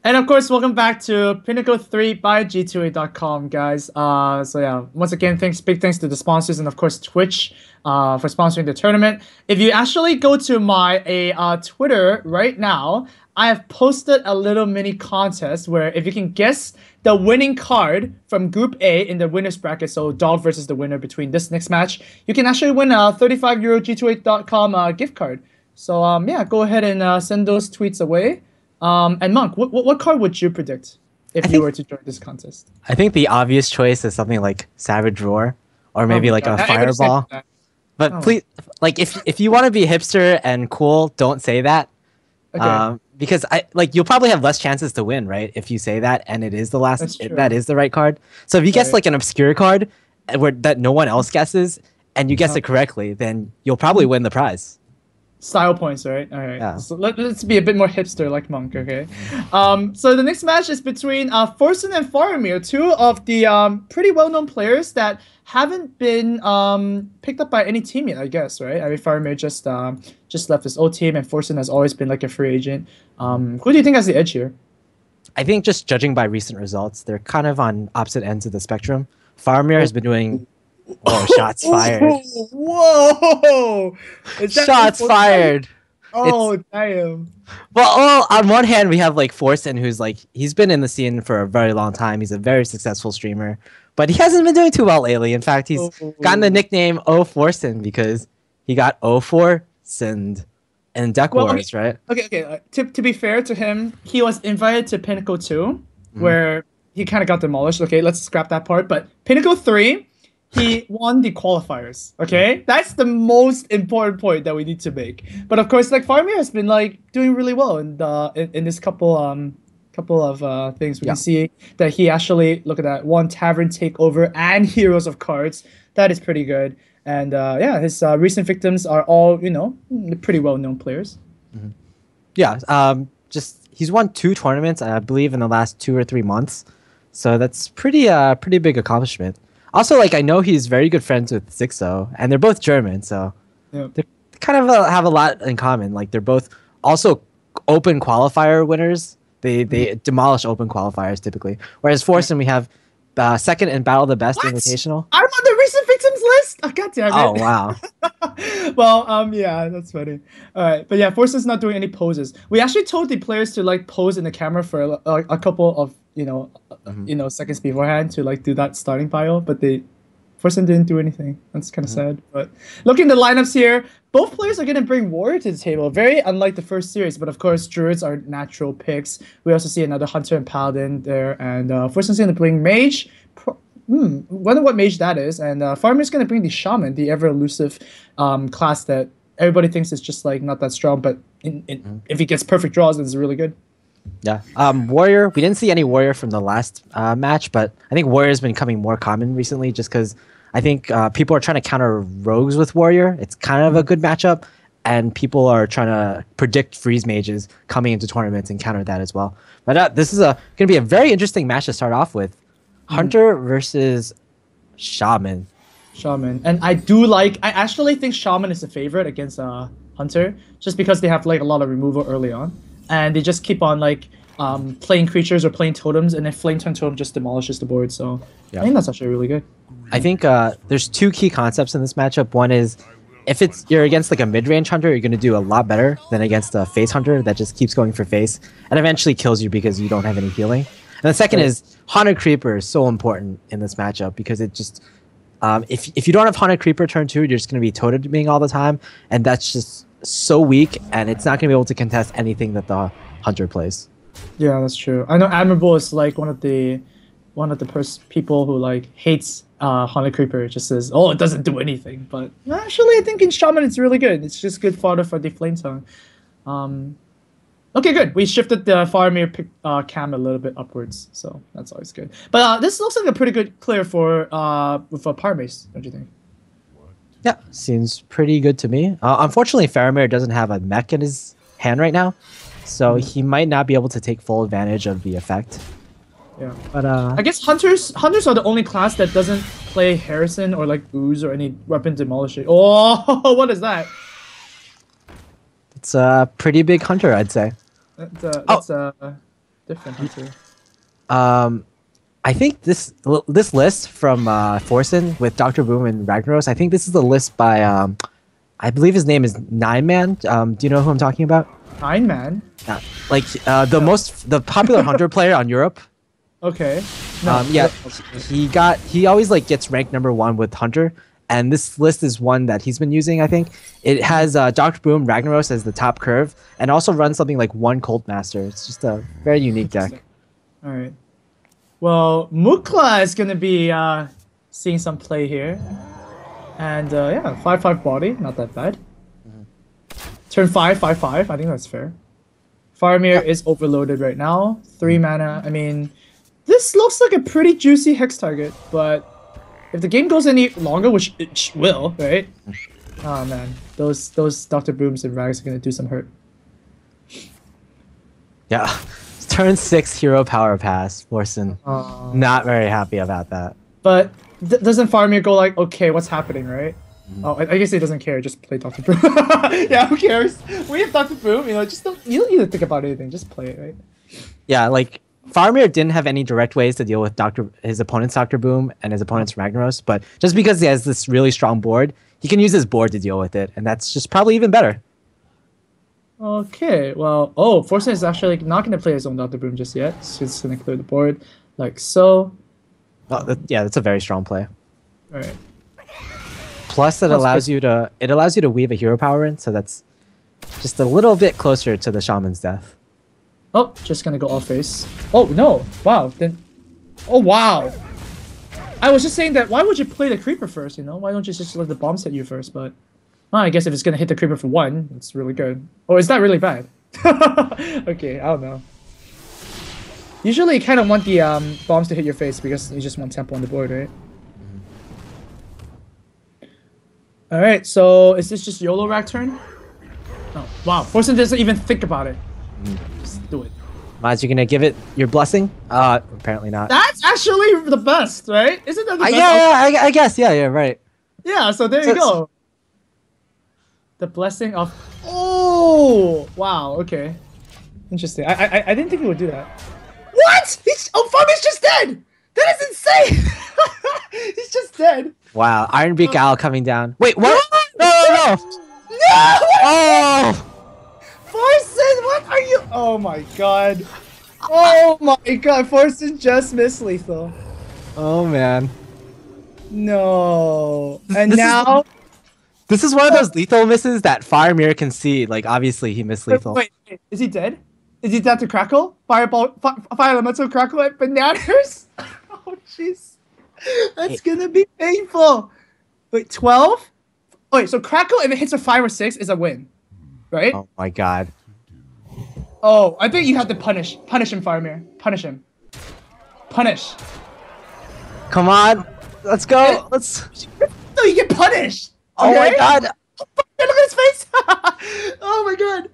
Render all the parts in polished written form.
And of course, welcome back to Pinnacle 3 by G2A.com, guys. So yeah, once again, big thanks to the sponsors and of course Twitch for sponsoring the tournament. If you actually go to my Twitter right now, I have posted a little mini contest where if you can guess the winning card from Group A in the winners bracket, so Dog versus the winner between this next match, you can actually win a 35 euro G2A.com gift card. So yeah, go ahead and send those tweets away. And Monk, what card would you predict if you were to join this contest? I think the obvious choice is something like Savage Roar, or maybe like a Fireball. But please, like if you want to be hipster and cool, don't say that. Okay. Because you'll probably have less chances to win, right? If you say that and it is the that is the right card. So if you guess like an obscure card that no one else guesses and you guess it correctly, then you'll probably win the prize. Style points, right? All right. Yeah. So let's be a bit more hipster like Monk, okay? So the next match is between Forsen and Farmair, two of the pretty well-known players that haven't been picked up by any team yet, I guess, right? I mean, Farmair just left his old team, and Forsen has always been like a free agent. Who do you think has the edge here? I think just judging by recent results, they're kind of on opposite ends of the spectrum. Farmair has been doing. Oh, shots fired. Whoa! Shots fired. Oh, damn. Well, on one hand, we have like Forsen, who's like, he's been in the scene for a very long time. He's a very successful streamer, but he hasn't been doing too well lately. In fact, he's gotten the nickname O Forsen because he got O Forsened in Deck Wars, right? Okay. To be fair to him, he was invited to Pinnacle 2, where he kind of got demolished. Okay, let's scrap that part. But Pinnacle 3, he won the qualifiers. Okay, that's the most important point that we need to make. But of course, like Farmair has been like doing really well in this couple of things. We can see that he actually, look at that, won Tavern Takeover and Heroes of Cards. That is pretty good. And yeah, his recent victims are all pretty well known players. Yeah. Just he's won 2 tournaments, I believe, in the last 2 or 3 months. So that's pretty big accomplishment. Also, like, I know he's very good friends with Zixo, and they're both German, so they kind of have a lot in common. Like, they're both also open qualifier winners. They demolish open qualifiers, typically. Whereas Forsen, we have second in Battle of the Best Invitational. I'm on the recent victims list! Oh, God damn it. Oh, wow. Well, yeah, that's funny. All right, but yeah, Forsen's not doing any poses. We actually told the players to, like, pose in the camera for a couple of, seconds beforehand to like do that starting bio, but Forsen didn't do anything. That's kind of sad. But looking at the lineups here, both players are going to bring Warrior to the table. Very unlike the first series, but of course, Druids are natural picks. We also see another Hunter and Paladin there, and Forsen's going to bring Mage. Wonder what Mage that is, and Farmair's going to bring the Shaman, the ever elusive class that everybody thinks is just like not that strong, but if he gets perfect draws, then it's really good. Yeah. Warrior, we didn't see any Warrior from the last match, but I think Warrior's been becoming more common recently just because I think people are trying to counter Rogues with Warrior. It's kind of a good matchup, and people are trying to predict Freeze Mages coming into tournaments and counter that as well. But this is going to be a very interesting match to start off with. Hunter versus Shaman. And I actually think Shaman is a favorite against Hunter, just because they have like a lot of removal early on. And they just keep on like playing creatures or playing totems, and then Flame Tongue Totem just demolishes the board. So I think that's actually really good. I think there's 2 key concepts in this matchup. One is if you're against like a mid-range hunter, you're going to do a lot better than against a face hunter that just keeps going for face and eventually kills you because you don't have any healing. And the second is Haunted Creeper is so important in this matchup because it just if you don't have Haunted Creeper turn 2, you're just going to be toteming all the time, and that's just so weak, and it's not going to be able to contest anything that the hunter plays. Yeah, that's true. I know Admirable is like one of the people who like hates Haunted Creeper. It just says, oh, it doesn't do anything. But actually, I think in Shaman it's really good. It's just good fodder for the Flame Tongue. Okay, good. We shifted the Farmair cam a little bit upwards, so that's always good. But this looks like a pretty good clear for Parmace, don't you think? Yeah, seems pretty good to me. Unfortunately, Farmair doesn't have a mech in his hand right now, so he might not be able to take full advantage of the effect. Yeah, but I guess hunters are the only class that doesn't play Harrison or like Ooze or any weapon demolishing. Oh, what is that? It's a pretty big hunter, I'd say. That's different hunter. I think this list from Forsen with Dr. Boom and Ragnaros, I think this is the list by I believe his name is Nine Man. Do you know who I'm talking about? Nine Man? Yeah. Like the popular hunter player on Europe. Okay. Yeah, he always like gets ranked #1 with hunter, and this list is one that he's been using. I think it has Dr. Boom, Ragnaros as the top curve, and also runs something like one Cold Master. It's just a very unique deck. All right. Well, Mukla is gonna be seeing some play here, and yeah, 5/5 body, not that bad. Turn 5/5/5. I think that's fair. Farmair is overloaded right now. 3 mana. I mean, this looks like a pretty juicy hex target, but if the game goes any longer, which it will, right? Oh man, those Dr. Booms and Rags are gonna do some hurt. Yeah, turn 6 hero power pass. Forsen, not very happy about that. But doesn't Farmair go like, okay, what's happening, right? Oh, I guess he doesn't care. Just play Dr. Boom. Yeah, who cares? We have Dr. Boom. You know, you don't need to think about anything. Just play it, right? Yeah, like Farmair didn't have any direct ways to deal with his opponent's Dr. Boom and his opponent's Ragnaros, but just because he has this really strong board, he can use his board to deal with it, and that's just probably even better. Okay, well, Forsen is actually not going to play his own Dr. Boom just yet. So he's going to clear the board, like so. Oh, yeah, that's a very strong play. All right. Plus, it allows you to weave a hero power in, so that's just a little bit closer to the shaman's death. Oh, just gonna go off face. Oh no! Wow. Then, oh wow. I was just saying that. Why would you play the creeper first? You know, why don't you just let the bombs hit you first? But well, I guess if it's gonna hit the creeper for 1, it's really good. Or is that really bad? Okay, I don't know. Usually, you kind of want the bombs to hit your face because you just want tempo on the board, right? All right, so is this just YOLO rack turn? Oh, wow. Forsen doesn't even think about it. Just do it. Maz, you gonna give it your blessing? Apparently not. That's actually the best, right? Isn't that the best? Yeah, I guess. Yeah, right. Yeah, so there you go. The blessing of... Oh! Wow, okay. Interesting. I didn't think he would do that. What? Farmair's just dead! That is insane! He's just dead. Wow, Iron Beak Owl coming down. Wait, what? No! No! Oh! Forsen, what are you? Oh my god. Oh my god, Forsen just missed lethal. Oh man. No. And now... This is one of those lethal misses that Farmair can see. Like, obviously, he missed lethal. Wait, is he dead? Is he dead to Crackle? Fireball, Fire Elemental Crackle at Bananas? Oh, jeez. That's gonna be painful. Wait, 12? Wait, so Crackle, if it hits a 5 or 6, is a win, right? Oh my god. Oh, I think you have to punish him, Farmair. Punish him. Punish. Come on, let's go. Let's. No, you get punished. Oh okay? my god. Oh, look at his face. Oh my god.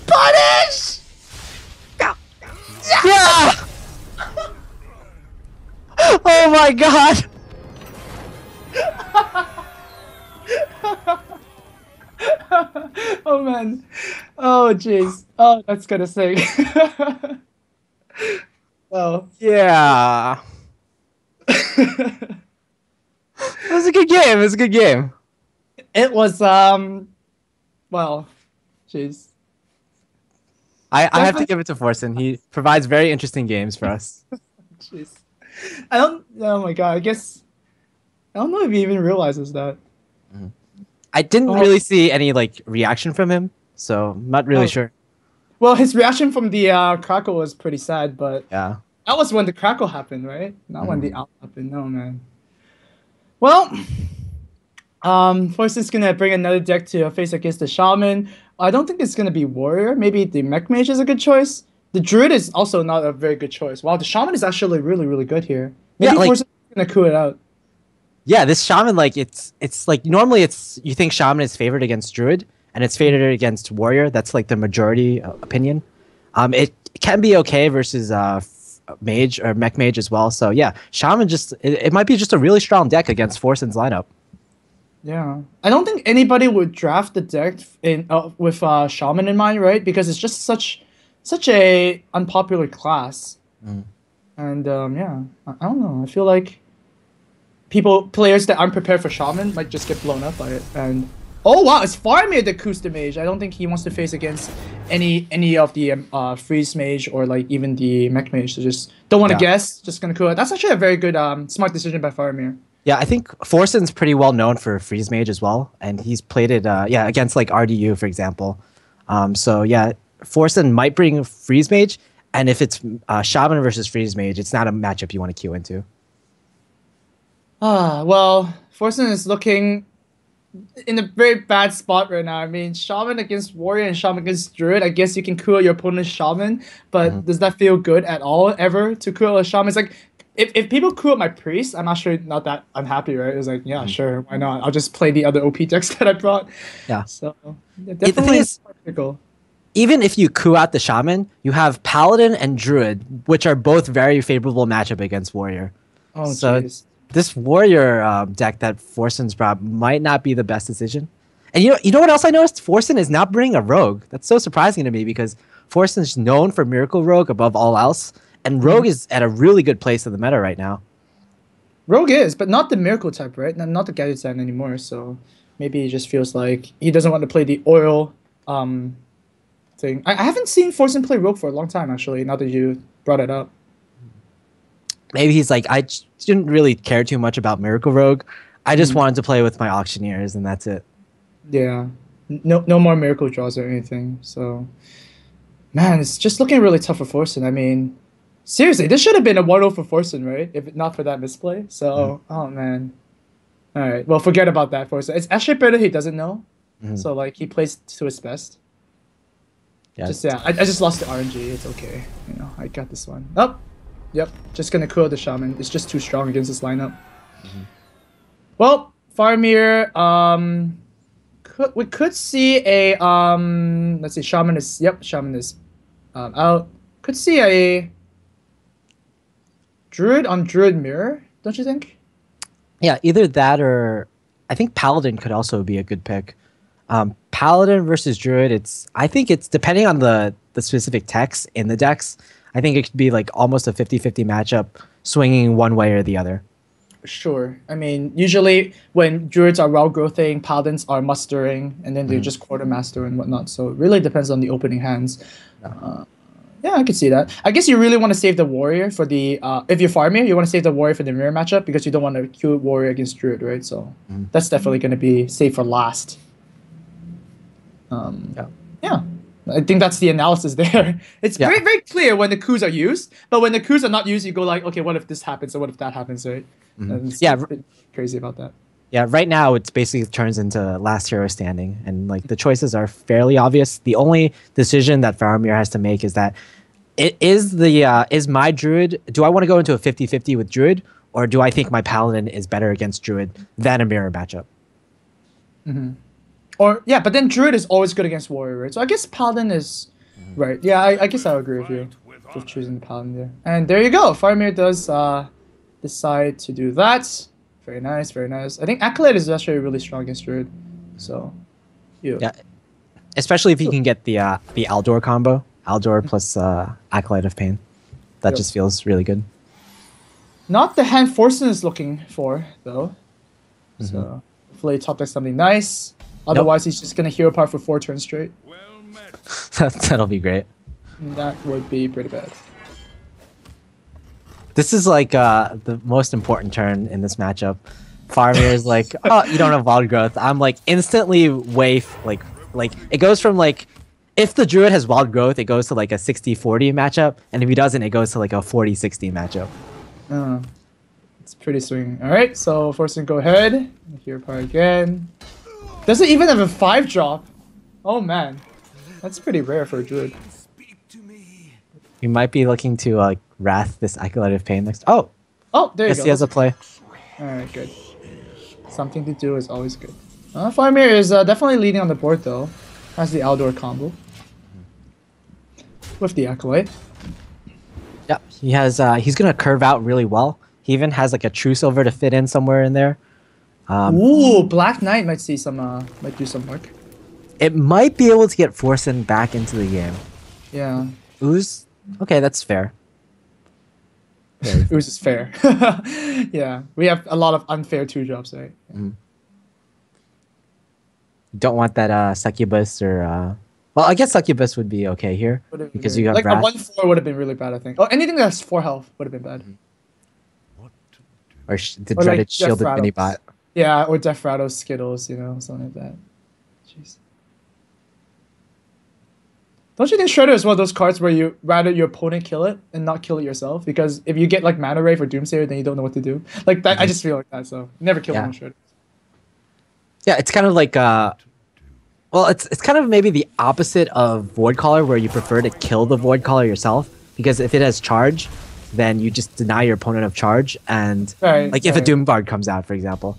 Punish. Yeah. Oh my god. Oh man. Oh jeez. Oh, that's gonna sing. Oh yeah. It was a good game. It was a good game. It was well, jeez. I have to give it to Forsen. He provides very interesting games for us. Jeez. Oh my god, I guess I don't know if he even realizes that. I didn't really see any like reaction from him, so I'm not really sure. Well, his reaction from the crackle was pretty sad, but yeah, that was when the crackle happened, right? Not when the owl happened. No man. Well, Forsen's gonna bring another deck to face against the shaman. I don't think it's gonna be warrior. Maybe the mech mage is a good choice. The druid is also not a very good choice. Wow, the shaman is actually really, really good here. Maybe Forsen's gonna coup it out. Yeah, this shaman, like it's like normally you think shaman is favored against druid and it's favored against warrior. That's like the majority opinion. It can be okay versus mage or mech mage as well. So yeah, shaman it might be just a really strong deck against Forsen's lineup. Yeah, I don't think anybody would draft the deck in with shaman in mind, right? Because it's just such such a unpopular class. Mm. And yeah, I don't know. I feel like players that aren't prepared for Shaman might just get blown up by it. And oh wow, it's Farmair the Kusta Mage. I don't think he wants to face against any of the Freeze Mage or like even the Mech Mage. So just don't want to guess. Just gonna cool it. That's actually a very good smart decision by Farmair. Yeah, I think Forsen's pretty well known for Freeze Mage as well, and he's played it against like RDU for example. So yeah, Forsen might bring Freeze Mage, and if it's Shaman versus Freeze Mage, it's not a matchup you want to queue into. Well, Forsen is looking in a very bad spot right now. I mean, Shaman against Warrior and Shaman against Druid. I guess you can cool your opponent's Shaman, but does that feel good at all ever to cool a Shaman? It's like if people cool my Priest, I'm actually not that unhappy, right? It's like, yeah, sure, why not? I'll just play the other OP decks that I brought. Yeah. So definitely is practical. Even if you coup out the Shaman, you have Paladin and Druid, which are both very favorable matchup against Warrior. Oh, so jeez. This Warrior deck that Forsen's brought might not be the best decision. And you know what else I noticed? Forsen is not bringing a Rogue. That's so surprising to me because Forsen's known for Miracle Rogue above all else, and Rogue is at a really good place in the meta right now. Rogue is, but not the Miracle type, right? Not the Gadget Sand anymore, so maybe he just feels like he doesn't want to play the oil thing. I haven't seen Forsen play Rogue for a long time, actually, now that you brought it up. Maybe he's like, I didn't really care too much about Miracle Rogue. I just wanted to play with my Auctioneers, and that's it. Yeah. No more Miracle Draws or anything, so... Man, it's just looking really tough for Forsen. I mean... Seriously, this should have been a 1-0 for Forsen, right? If not for that misplay. So, oh man. Alright, well, forget about that, Forsen. It's actually better he doesn't know. So, like, he plays to his best. Yeah. I just lost the RNG. It's okay. You know, I got this one. Oh! Yep, just gonna cool the Shaman. It's just too strong against this lineup. Well, Farmair, we could see a, let's see, Shaman is out. Could see a Druid on Druid Mirror, don't you think? Yeah, either that or I think Paladin could also be a good pick. Paladin versus Druid, I think it's depending on the specific text in the decks. I think it could be like almost a 50-50 matchup, swinging one way or the other. Sure. I mean, usually when Druids are well-growthing, Paladins are mustering, and then they're just Quartermaster and whatnot. So it really depends on the opening hands. Yeah, I could see that. I guess you really want to save the Warrior for the... if you're Farmair, you want to save the Warrior for the Mirror matchup because you don't want to queue Warrior against Druid, right? So that's definitely going to be saved for last. Yeah. I think that's the analysis there. It's very, very clear when the coups are used, but when the coups are not used, you go like, okay, what if this happens or what if that happens, right? Yeah, crazy about that. Yeah, right now it's basically turns into last hero standing, and like the choices are fairly obvious. The only decision that Farmair has to make is that is my Druid, do I want to go into a 50-50 with Druid, or do I think my Paladin is better against Druid than a mirror matchup? Or yeah, but then Druid is always good against Warrior, right? So I guess Paladin is right. Yeah, I guess I'll agree with you with choosing the Paladin there. And there you go. Farmair does decide to do that. Very nice, very nice. I think Acolyte is actually really strong against Druid. So yeah. Especially if you can get the Aldor combo. Aldor plus Acolyte of Pain. That just feels really good. Not the hand Forsen is looking for, though. So hopefully top decks something nice. Otherwise, he's just going to hero power for 4 turns straight. That'll be great. That would be pretty bad. This is like the most important turn in this matchup. Farmair is like, oh, you don't have wild growth. I'm like instantly like it goes from like, if the Druid has wild growth, it goes to like a 60-40 matchup. And if he doesn't, it goes to like a 40-60 matchup. It's pretty swinging. All right, so Forsen, go ahead. Hero power again. Doesn't even have a 5-drop. Oh man, that's pretty rare for a Druid. We might be looking to Wrath this Acolyte of Pain next. Oh, there you go. Yes, he has a play. All right, good. Something to do is always good. Farmair is definitely leading on the board though. Has the Aldor combo with the Acolyte. Yeah, he has. He's gonna curve out really well. He even has like a True Silver to fit in somewhere in there. Ooh, Black Knight might see some. Might do some work. It might be able to get Forsen back into the game. Yeah. Ooze. Okay, that's fair. It was just fair. Yeah, we have a lot of unfair 2-drops, right? Don't want that succubus or well, I guess succubus would be okay here Would've been because very- you have like a wrath 1/4 would have been really bad, I think. Oh, anything that's 4 health would have been bad. or the Or like dreaded Death shielded Rattles. mini bot. Yeah, or Death Rattles, Skittles, you know, something like that. Jeez. Don't you think Shredder is one of those cards where you rather your opponent kill it and not kill it yourself? Because if you get like Mana Ray for Doomsayer, then you don't know what to do. Like that, I just feel like that. So never kill one with Shredder. Yeah, it's kind of like well, it's kind of maybe the opposite of Void Caller, where you prefer to kill the Void Caller yourself, because if it has charge, then you just deny your opponent of charge, and like if a Doom Bard comes out, for example,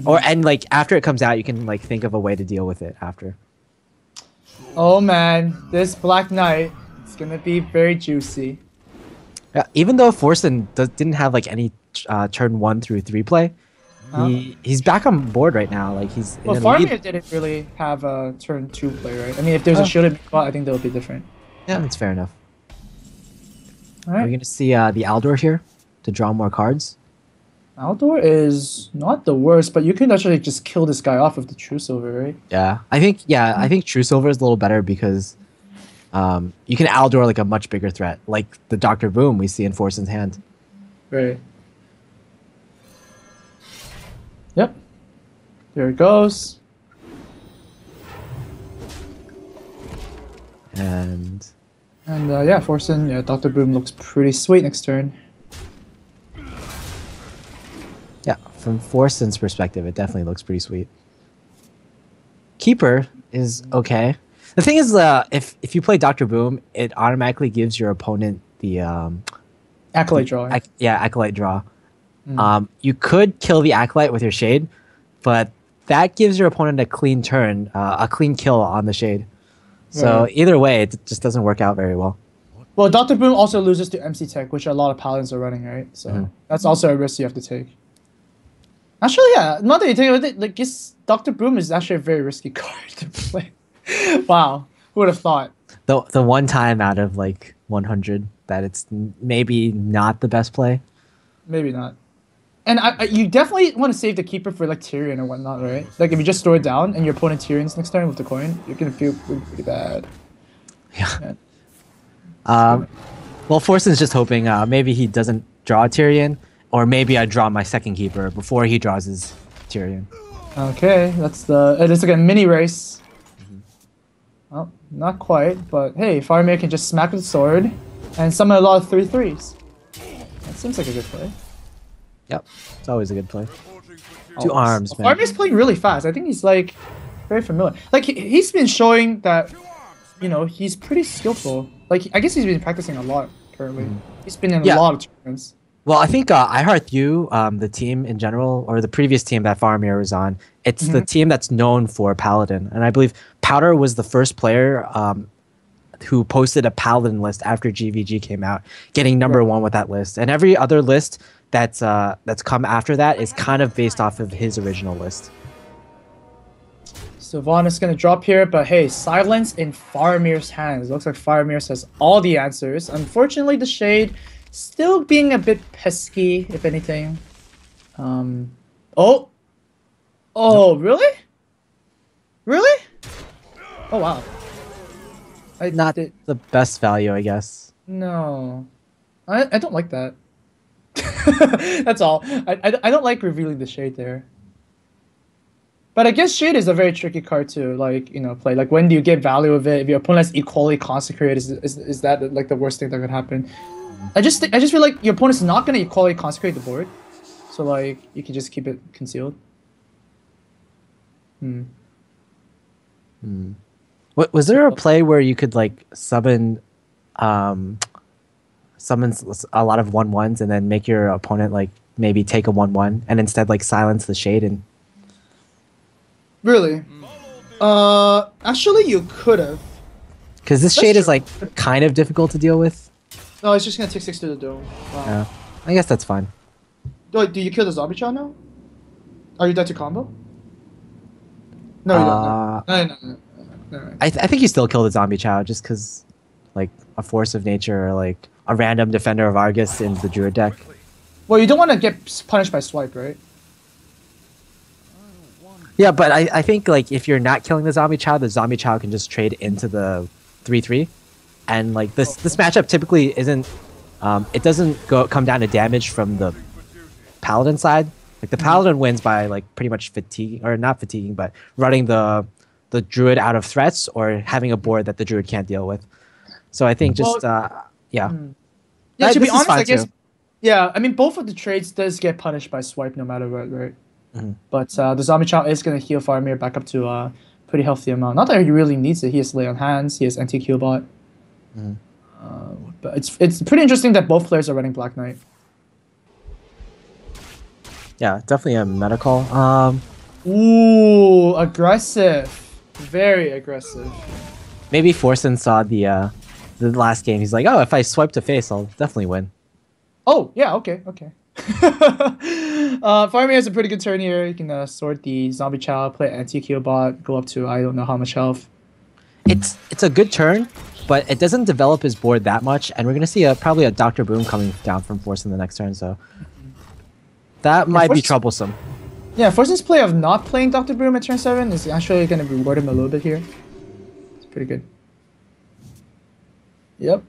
and like after it comes out, you can like think of a way to deal with it after. Oh man, this Black Knight, it's gonna be very juicy. Yeah, even though Forsen didn't have like any turn 1 through 3 play, he's back on board right now. Like he's well, Farmair didn't really have a turn 2 play, right? I mean, if there's a shielded bot, I think that would be different. Yeah, that's fair enough. All right. We're gonna see the Aldor here to draw more cards. Aldor is not the worst, but you can actually just kill this guy off with the True Silver, right? Yeah, I think True Silver is a little better because you can Aldor like a much bigger threat, like the Dr. Boom we see in Forsen's hand. Right. Yep. There it goes. And yeah, Forsen, yeah, Dr. Boom looks pretty sweet next turn. yeah, from Forsen's perspective, it definitely looks pretty sweet. Keeper is okay. The thing is, if you play Dr. Boom, it automatically gives your opponent the Acolyte draw. Acolyte draw. You could kill the Acolyte with your Shade, but that gives your opponent a clean turn, a clean kill on the Shade. So either way, it just doesn't work out very well. Well, Dr. Boom also loses to MC Tech, which a lot of Paladins are running, right? So that's also a risk you have to take. Actually, yeah, not that you take it, like Dr. Boom is actually a very risky card to play. Wow, who would have thought? The one time out of like 100 that it's maybe not the best play. Maybe not. And you definitely want to save the Keeper for like Tyrion or whatnot, right? Like if you just store it down and your opponent Tyrion's next turn with the coin, you're gonna feel pretty bad. Yeah. Well, Forsen's just hoping maybe he doesn't draw Tyrion, or maybe I draw my second Keeper before he draws his Tyrion. Okay, that's it's like a mini race. Well, not quite, but hey, Farmair can just smack with the sword and summon a lot of 3/3s. That seems like a good play. Yep, it's always a good play. Two arms, man. Farmair's playing really fast. I think he's like very familiar. Like he's been showing that, you know, he's pretty skillful. Like I guess he's been practicing a lot currently. He's been in a lot of tournaments. Well, I think iHeartU, the team in general, or the previous team that Farmair was on, it's the team that's known for Paladin. And I believe Powder was the first player who posted a Paladin list after GVG came out, getting number 1 with that list. And every other list that's come after that is kind of based off of his original list. So Vaughn is going to drop here, but hey, silence in Farmir's hands. Looks like Farmair has all the answers. Unfortunately, the Shade still being a bit pesky, if anything. Oh, really? Really? Oh, wow. Not the best value, I guess. No. I don't like that. That's all. I don't like revealing the Shade there. But I guess Shade is a very tricky card to, like, you know, play. Like, when do you get value of it? If your opponent's equally consecrated, is that like the worst thing that could happen? I just feel like your opponent's not gonna equally consecrate the board, so like you can just keep it concealed. Was there a play where you could like summon a lot of 1/1s and then make your opponent like maybe take a 1/1 and instead like silence the Shade and? Really? Actually, you could have. Because this Shade is like kind of difficult to deal with. No, it's just gonna take 6 to the dome. Wow. Yeah, I guess that's fine. Wait, do you kill the zombie child now? Are you dead to combo? No, you don't. No. I think you still kill the zombie child just because like a Force of Nature or like a random Defender of Argus in the Druid deck. Well, you don't want to get punished by swipe, right? Yeah, but I think like if you're not killing the Zombie Chow, the Zombie Chow can just trade into the 3/3, and like this matchup typically isn't. It doesn't come down to damage from the Paladin side. Like the Paladin wins by like pretty much fatiguing, or not fatiguing, but running the Druid out of threats or having a board that the Druid can't deal with. So I think just yeah. Yeah, to be honest, I guess. Yeah, I mean both of the trades does get punished by swipe no matter what, right? But the Zombie Chow is gonna heal Farmair back up to a pretty healthy amount. Not that he really needs it. He has Lay on Hands. He has anti-Q bot. But it's pretty interesting that both players are running Black Knight. Yeah, definitely a meta call. Ooh, aggressive. Very aggressive. Maybe Forsen saw the last game. He's like, oh, if I swipe to face, I'll definitely win. Oh, yeah, okay. Farmair has a pretty good turn here. You can sort the Zombie Chow, play anti-Q bot, go up to I don't know how much health. It's a good turn, but it doesn't develop his board that much, and we're gonna see probably a Dr. Boom coming down from Forsen the next turn, so that might be troublesome. Yeah, Forsen's play of not playing Dr. Boom at turn 7 is actually gonna reward him a little bit here. It's pretty good. Yep.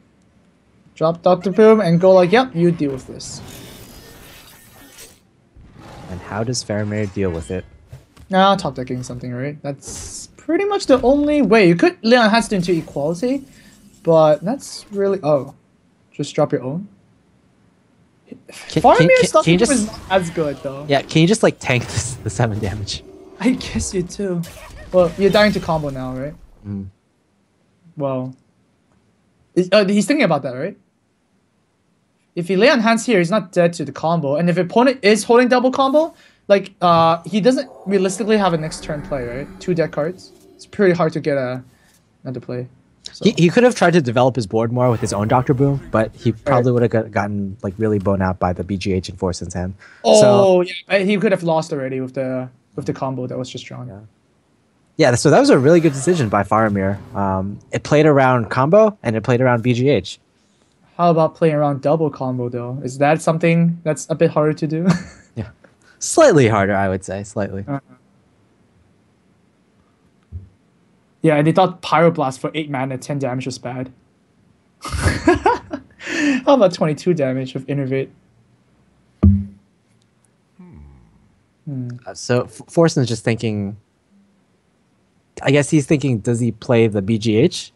Drop Dr. Boom and go like, yep, you deal with this. And how does Farmair deal with it? Nah, top decking something, right? That's pretty much the only way. You could Lay on Hands into equality, but that's really... Oh. Just drop your own? Farmair's stuff is not as good, though. Yeah, can you just, like, tank the 7 damage? I guess you too. Well, you're dying to combo now, right? Well... he's thinking about that, right? If he Lay on Hands here, he's not dead to the combo. And if the opponent is holding double combo, like, he doesn't realistically have a next turn play, right? 2 deck cards. It's pretty hard to get another play. So. He could have tried to develop his board more with his own Dr. Boom, but he probably would have gotten, like, really blown out by the BGH and Forsen's hand. Oh, yeah. He could have lost already with the combo that was just drawn. Yeah, so that was a really good decision by Farmair. It played around combo, and it played around BGH. How about playing around double combo, though? Is that something that's a bit harder to do? Yeah. Slightly harder, I would say. Slightly. Yeah, and they thought Pyroblast for 8 mana, 10 damage was bad. How about 22 damage with Innervate? So Forsen's just thinking... I guess he's thinking, does he play the BGH?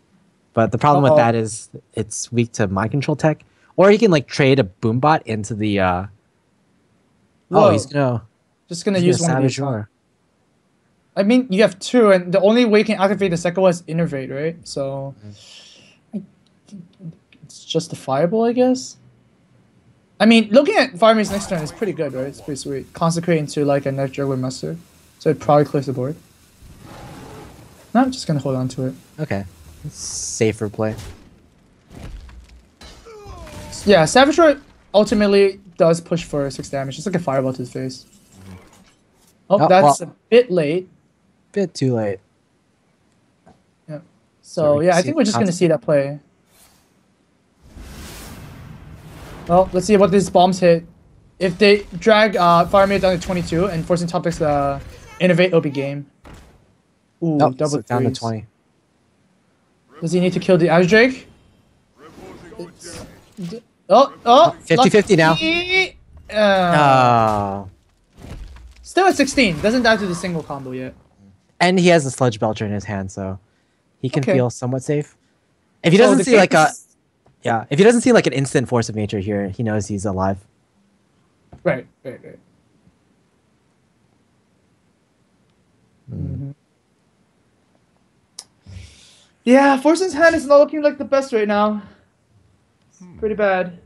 But the problem with that is it's weak to mind control tech. Or he can like trade a Boombot into the... Oh, he's just gonna use one of these. Roar. I mean, you have 2, and the only way you can activate the second one is Innervate, right? So... It's justifiable, I guess? I mean, looking at Farmair's next turn is pretty good, right? It's pretty sweet. Consecrate into like a Knife Juggler Master. So it probably clears the board. No, I'm just gonna hold on to it. Okay. Safer play. Yeah, Savage Roar ultimately does push for 6 damage. It's like a fireball to the face. Oh, that's a bit late. Bit too late. Yeah. So yeah, I think we're just gonna see that play. Well, let's see what these bombs hit. If they drag Farmair down to 22 and Forsen top decks the Innervate, it'll be game. Ooh, double down to 20. Does he need to kill the Azure Drake? Oh! 50-50 now. Still at 16. Doesn't die to the single combo yet. And he has a Sludge Belcher in his hand, so he can feel somewhat safe. If he doesn't see like if he doesn't see like an instant Force of Nature here, he knows he's alive. Right. Yeah, Forsen's hand is not looking like the best right now. It's pretty bad.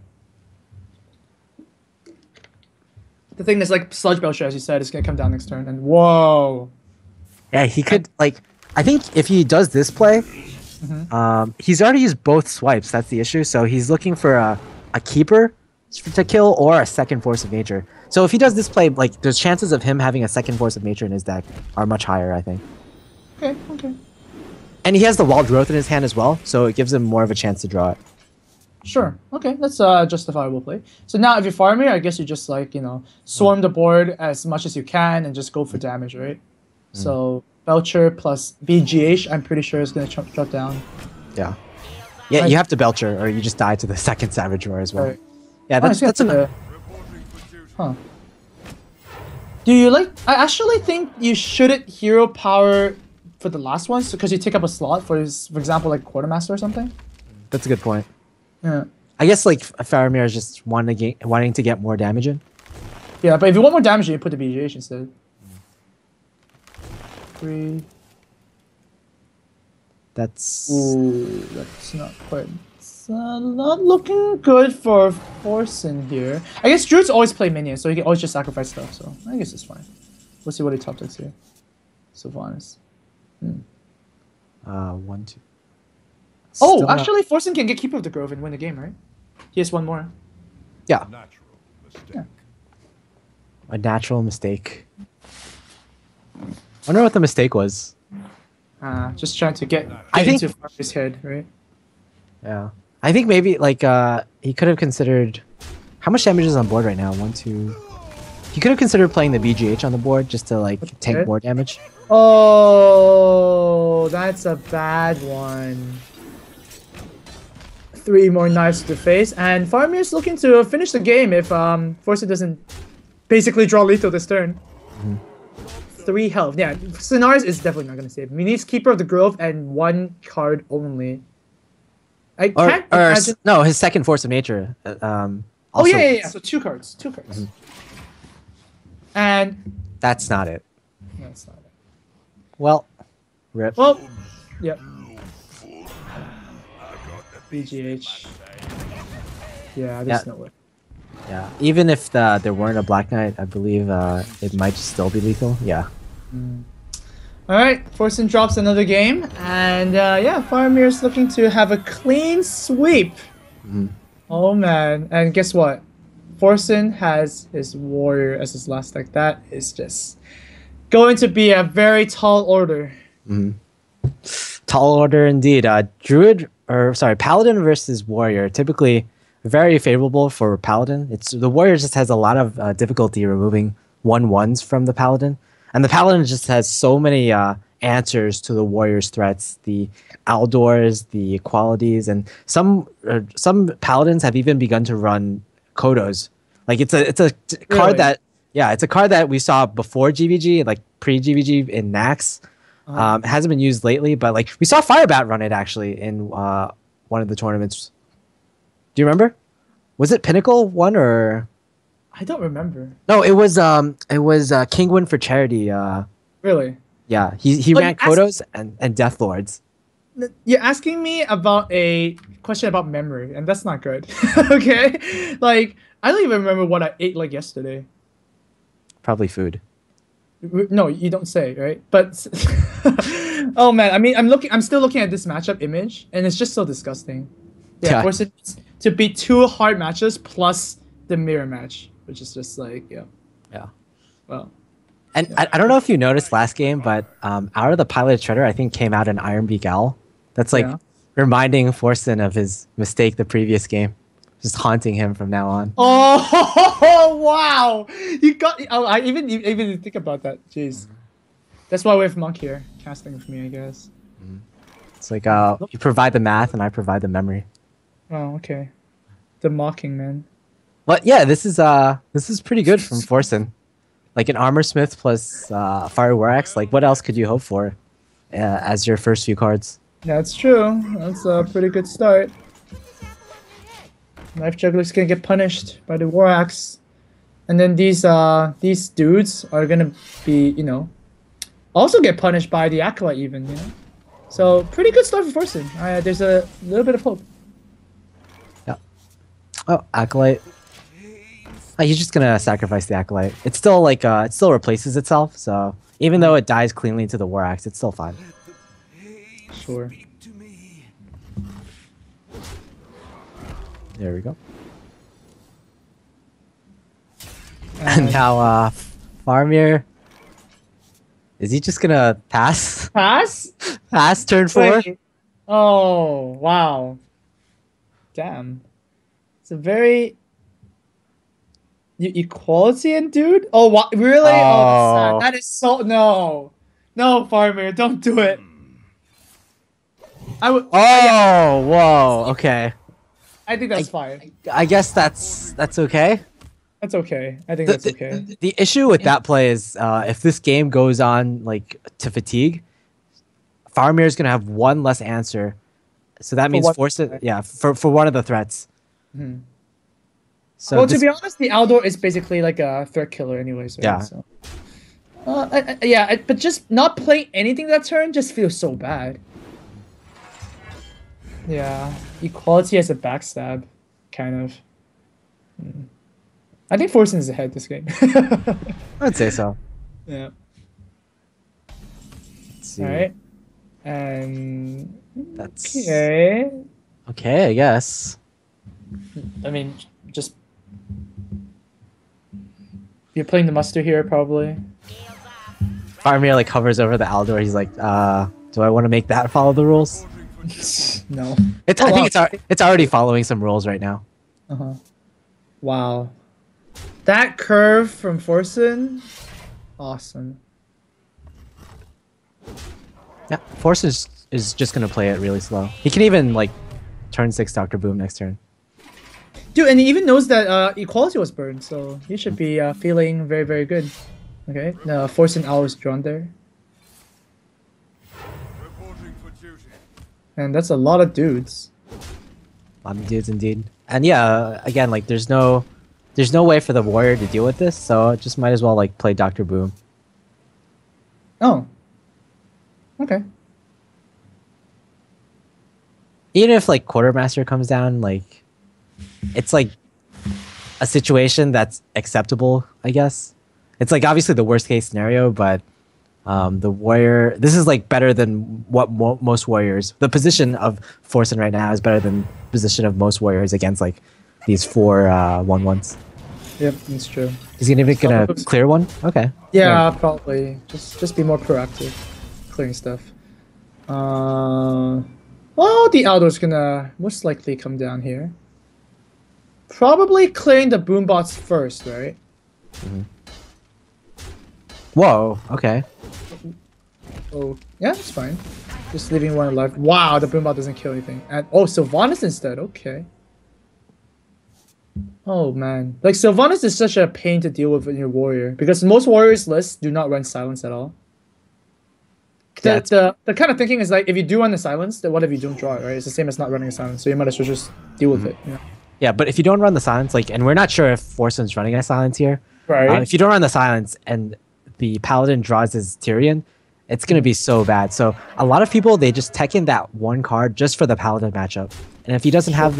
The thing is, like, Sludge Belcher, as you said, is going to come down next turn. And whoa! Yeah, he could, like... I think if he does this play, he's already used both swipes. That's the issue. So he's looking for a Keeper to kill or a second Force of Nature. So if he does this play, like, there's chances of him having a second Force of Nature in his deck are much higher, I think. Okay. And he has the wild growth in his hand as well, so it gives him more of a chance to draw it. Sure. Okay, that's justifiable play. So now if you're Farmair, I guess you just like, swarm the board as much as you can and just go for damage, right? So Belcher plus BGH, I'm pretty sure is going to drop down. Yeah. Yeah, you have to Belcher or you just die to the second Savage Roar as well. Right. Yeah, that's enough. Huh. Do you like... I actually think you shouldn't hero power for the last ones because you take up a slot for example, like Quartermaster or something. That's a good point. Yeah. I guess like Farmair is just wanting to get more damage in. Yeah, but if you want more damage, you put the BGH instead. 3. Ooh, that's not quite... It's not looking good for Forsen here. I guess Druids always play minions, so you can always just sacrifice stuff, so I guess it's fine. We'll see what he top decks here. Sylvanas. 1, 2. Oh, actually, Forsen can get Keeper of the Grove and win the game, right? He has one more. Yeah. Yeah. A natural mistake. I wonder what the mistake was. Just trying to get I think into his head, right? Yeah. I think maybe like he could have considered how much damage is on board right now? 1, 2. He could have considered playing the BGH on the board just to like tank more damage. Oh, that's a bad one. 3 more knives to the face, and Farmair's looking to finish the game if Forsen doesn't basically draw lethal this turn. 3 health. Yeah, Scenarios is definitely not going to save him. He needs Keeper of the Grove and 1 card only. I can't imagine... No, his second Force of Nature. Oh, yeah. So 2 cards. 2 cards. And... That's not it. That's not it. Well, rip. Well, yep. BGH. Yeah, there's no way. Yeah, even if there weren't a Black Knight, I believe it might still be lethal. Yeah. Alright, Forsen drops another game, and yeah, Farmair's looking to have a clean sweep. Oh man, and guess what? Forsen has his Warrior as his last deck. That is just going to be a very tall order. Tall order indeed. Paladin versus Warrior, typically very favorable for Paladin. The Warrior just has a lot of difficulty removing 1/1s from the Paladin, and the Paladin just has so many answers to the Warrior's threats, the outdoors, the qualities, and some Paladins have even begun to run Kodos. Like it's a card that it's a card that we saw before GVG, like pre-GVG in Nax. It hasn't been used lately, but like we saw Firebat run it actually in one of the tournaments. Do you remember? Was it Pinnacle one or? I don't remember. No, it was Kingwin for Charity. Really? Yeah, he ran Kodos and Death Lords. You're asking me about a question about memory, and that's not good. Okay, like I don't even remember what I ate like yesterday. Probably food. No, you don't say, right? But oh man, I mean, I'm still looking at this matchup image, and it's just so disgusting. Yeah, force it to be 2 hard matches plus the mirror match, which is just like yeah. Well, and I don't know if you noticed last game, but out of the Pilot Shredder, I think came out an Ironbeak Owl. That's like reminding Forsen of his mistake the previous game. Just haunting him from now on. Oh wow! You got. Oh, I even didn't think about that. Jeez, that's why we have Monk here casting with me, I guess. It's like you provide the math and I provide the memory. Oh, okay. The mocking man. But yeah, this is pretty good from Forsen. Like an Armor Smith plus Fire War Axe. Like what else could you hope for as your first few cards? That's true. That's a pretty good start. Knife Juggler's gonna get punished by the War Axe, and then these dudes are gonna be also get punished by the Acolyte even So pretty good start for Forsen. There's a little bit of hope. Yeah. Oh, Acolyte. Oh, he's just gonna sacrifice the Acolyte. It's still like it still replaces itself. So even though it dies cleanly to the War Axe, it's still fine. Sure. There we go. And now Farmair, is he just gonna pass? Pass? Pass turn 4. Wait. Oh, wow. Damn. It's a very equality and dude. Oh, what? Really? Oh, that's sad. Oh. That is so no, no, Farmair, don't do it. I would. Yeah, Oh, whoa. Okay. I think that's fine. I guess that's okay. That's okay. I think that's okay. The issue with that play is if this game goes on like to fatigue, Farmair is gonna have one less answer, so that means Forsen. Yeah, for one of the threats. Mm-hmm. So well, to be honest, the Aldor is basically like a threat killer, anyways. Right? Yeah. So. But just not playing anything that turn just feels so bad. Yeah, equality as a backstab, kind of. I think Forsen is ahead this game. I'd say so. Yeah. Let's see. All right. And That's okay. Okay, I guess. I mean, just you're playing the muster here, probably. Farmair like hovers over the Aldor. He's like, do I want to make that follow the rules? No. I think it's already following some rules right now. Wow. That curve from Forsen, awesome. Yeah, Forsen is just gonna play it really slow. He can even like turn 6 Dr. Boom next turn. Dude, and he even knows that equality was burned, so he should be feeling very, very good. Okay, Forsen Owl is drawn there. And that's a lot of dudes. A lot of dudes indeed. And yeah, again, like there's no way for the warrior to deal with this, so just might as well like play Dr. Boom. Oh. Okay. Even if like Quartermaster comes down, like it's like a situation that's acceptable, I guess. It's like obviously the worst case scenario, but the warrior, this is like better than what most warriors. The position of Forsen right now is better than the position of most warriors against like these 4 1/1s. Yep, that's true. Is he even gonna clear one? Okay. Yeah, probably. Just be more proactive, clearing stuff. Well, the Aldor's gonna most likely come down here. Probably clearing the boombots first, right? Mm-hmm. Whoa. Okay. Oh, yeah, it's fine. Just leaving one alive. Wow, the boombot doesn't kill anything. And oh, Sylvanas instead. Okay. Oh man, like Sylvanas is such a pain to deal with in your warrior because most warriors lists do not run silence at all. The kind of thinking is like if you do run the silence, then what if you don't draw it, right? It's the same as not running a silence, so you might as well just deal with it. You know? Yeah, but if you don't run the silence, like, and we're not sure if Forsen's running a silence here. Right. If you don't run the silence and the paladin draws his Tyrion, it's gonna be so bad. So a lot of people, they just tech in that one card just for the paladin matchup, and if he doesn't have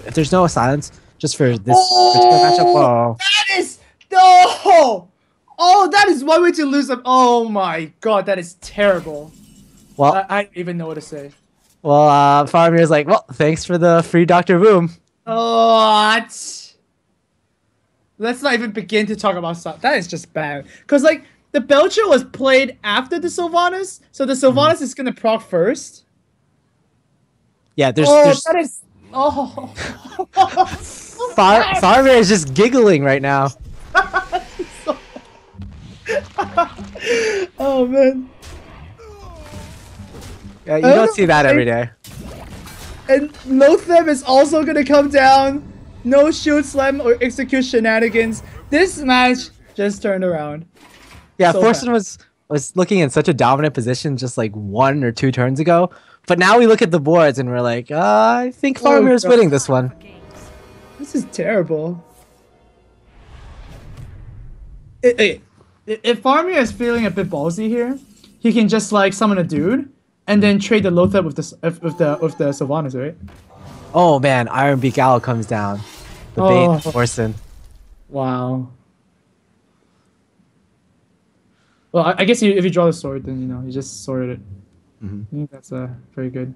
if there's no silence just for this particular matchup, whoa. That is no. Oh, that is one way to lose them. Oh my god, that is terrible. Well, I don't even know what to say. Well, Farmair's like, well, thanks for the free Dr. Boom. What? Let's not even begin to talk about stuff. That is just bad. Because, like, the Belcher was played after the Sylvanas, so the Sylvanas is going to proc first. Yeah, there's... that is... Oh. Farmair is just giggling right now. Oh, man. Yeah, you don't see that every day. And Lothar is also going to come down. No shield slam or execute shenanigans. This match just turned around. Yeah, so Forsen was looking in such a dominant position just like 1 or 2 turns ago. But now we look at the boards and we're like, I think Farmair is winning this one. This is terrible. If Farmair is feeling a bit ballsy here, he can just like summon a dude and then trade the Lothar with the Sylvanas, right? Oh man, Iron Beak Owl comes down. The bait Forsen. Wow. Well, I guess if you draw the sword, then you know you just sorted it. I think that's very good.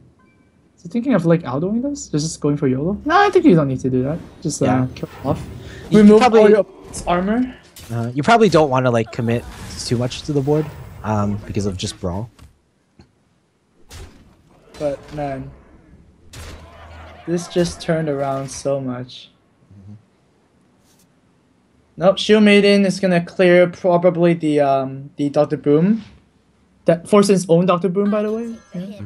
So thinking of like Aldoing this, just going for YOLO. No, I think you don't need to do that. Just kill it off. Remove all your armor. You probably don't want to like commit too much to the board, because of just brawl. Man. This just turned around so much. Nope, Shield Maiden is gonna clear probably the Dr. Boom. That Forsen's own Dr. Boom, by the way. Yeah.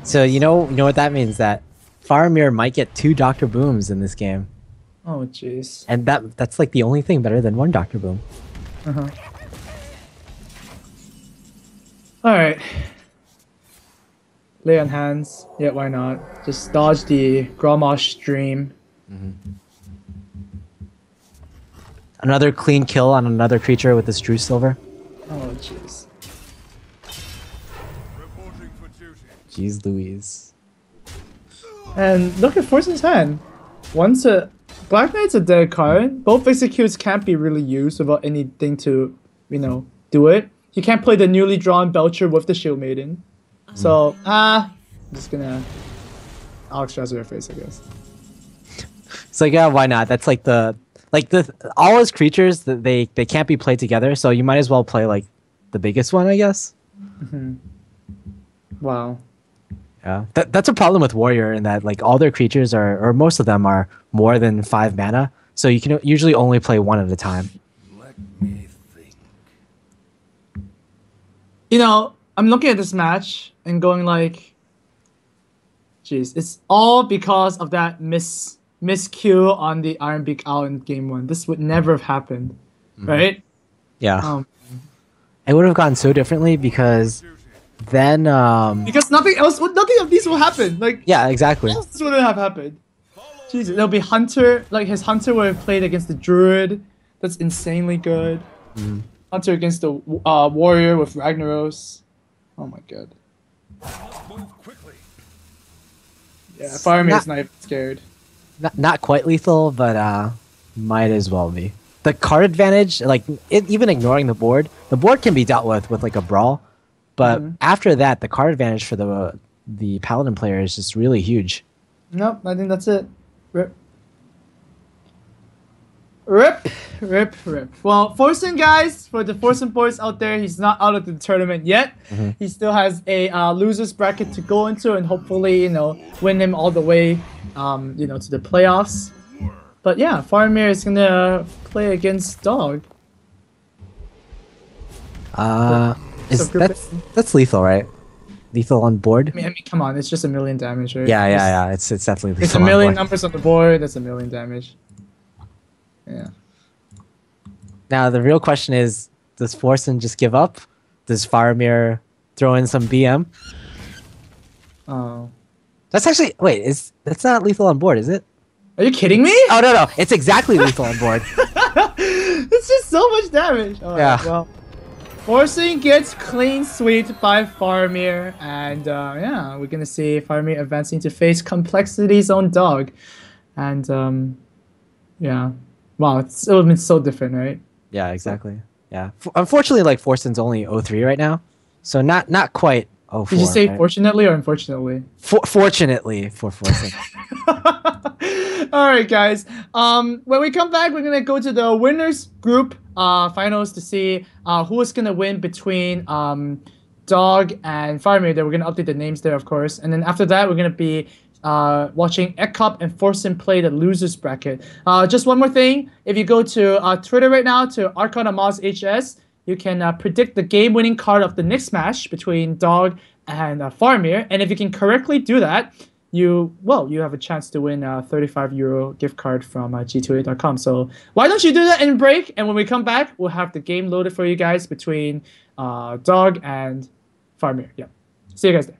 So you know what that means, that Farmair might get 2 Dr. Booms in this game. Oh jeez. And that's like the only thing better than 1 Dr. Boom. Uh-huh. Alright. Lay on hands. Yeah, why not? Just dodge the Grommash stream. Another clean kill on another creature with this Drew Silver. Oh jeez. Jeez Louise. And look at Forsen's hand. Once a Black Knight's a dead card. Both executes can't be really used without anything to, do it. You can't play the newly drawn Belcher with the Shield Maiden. So, I'm just gonna Alex Strasser your face, I guess. It's like, yeah, why not? That's like all his creatures, they can't be played together, so you might as well play like the biggest one, I guess. Wow. Yeah, that's a problem with Warrior in that like all their creatures or most of them are more than 5 mana, so you can usually only play one at a time. Let me think. I'm looking at this match and going like, jeez, it's all because of that miscue on the Iron Beak Owl in game 1. This would never have happened, right? Yeah. It would have gone so differently because then because nothing of these will happen. Like, yeah, exactly. This wouldn't have happened. Jesus, there'll be Hunter. Like his Hunter would have played against the Druid. That's insanely good. Hunter against the Warrior with Ragnaros. Oh my god. Yeah, Farmair's not even scared. Not quite lethal, but might as well be. The card advantage, like even ignoring the board can be dealt with like a brawl, but after that, the card advantage for the Paladin player is just really huge. Nope, I think that's it. Rip. Rip. Well, Forsen, guys, for the Forsen boys out there, he's not out of the tournament yet. He still has a losers bracket to go into, and hopefully, win him all the way, to the playoffs. But yeah, Farmair is gonna play against Dog. That's lethal, right? Lethal on board. I mean, come on, it's just 1 million damage, right? Yeah. It's definitely lethal. It's 1 million numbers on the board. That's 1 million damage. Yeah. Now the real question is, does Forsen just give up? Does Farmair throw in some BM? Oh. That's actually that's not lethal on board, is it? Are you kidding me? Oh no, it's exactly lethal on board. It's just so much damage. Oh, yeah. Well, Forsen gets clean sweep by Farmair, and yeah, we're gonna see Farmair advancing to face Complexity's own Dog, and yeah, wow, it would have been so different, right? Yeah, exactly. Yeah, unfortunately, like Forsen's only 0-3 right now, so not quite 0-4. Did you say right? fortunately or unfortunately? Fortunately for Forsen. All right, guys. When we come back, we're gonna go to the winners group finals to see who is gonna win between Dog and Farmair. We're gonna update the names there, of course, and then after that, we're gonna be watching Ekop and Forsen play the losers bracket. Just one more thing: if you go to Twitter right now to ArconAmazHS, you can predict the game-winning card of the next match between Dog and Farmair, and if you can correctly do that, you have a chance to win a €35 gift card from G2A.com. So why don't you do that in break? And when we come back, we'll have the game loaded for you guys between Dog and Farmair. Yeah. See you guys there.